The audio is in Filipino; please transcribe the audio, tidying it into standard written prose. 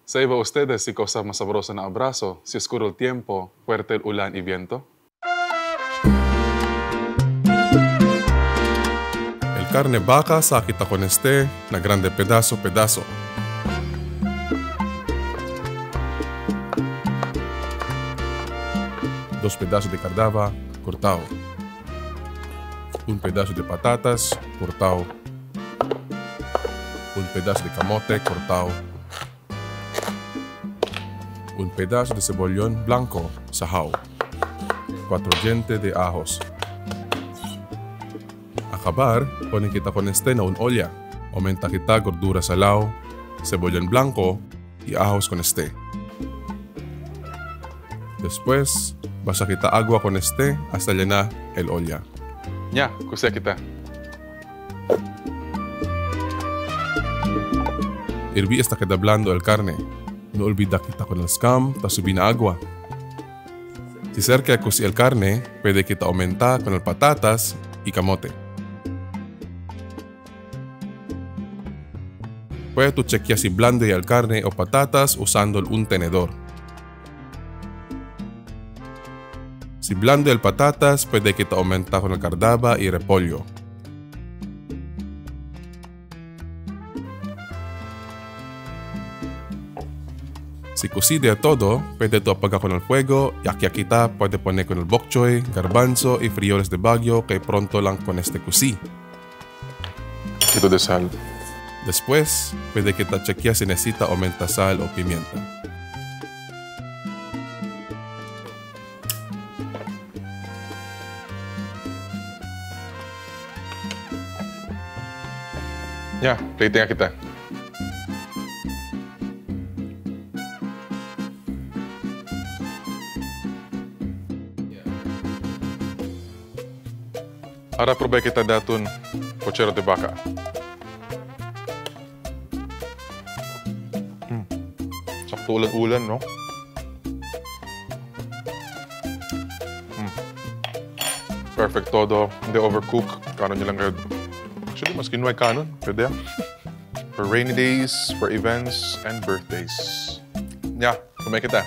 Sa iba ustedes, si cosa más sabrosa na abrazo, si oscuro el tiempo, fuerte el ulan y viento. El carne vaca sakita con este, na grande pedazo. Dos pedazos de cardava, cortado. Un pedazo de patatas, cortado. Un pedazo de camote, cortado. Un pedazo de cebollón blanco, sajao. 4 dientes de ajos. Acabar, ponen kita con este na un olla. Aumenta kita gordura salao, cebollón blanco y ajos con este. Después, basa kita agua con este hasta llenar el olla. Ya, kusya kita. Hirví hasta queda blando el carne. No olvida kita con el scam, ta subir na agua. Si cerca de el carne, puede kita aumentar con el patatas y camote. Puedes tú chequear si blando ya el carne o patatas usando un tenedor. Si blando el patatas, puede kita aumentar con el cardava y repollo. Si cocide todo, puede tú apagar con el fuego y aquí kita puede poner con el bok choy, garbanzo y frijoles de Baguio que pronto lang con este cocí. Ito de sal. Después, puede kita chequear si necesita aumentar sal o pimienta. Ya, plating nga kita. Ara probay kita datun pochero de vaca. Sakto ulan-ulan, no? Perfect todo. Hindi overcook. Kanon nyo lang kayo. Actually, mas kinuhay kanon. Pwede yan. For rainy days, for events, and birthdays. Yeah, kumay kita.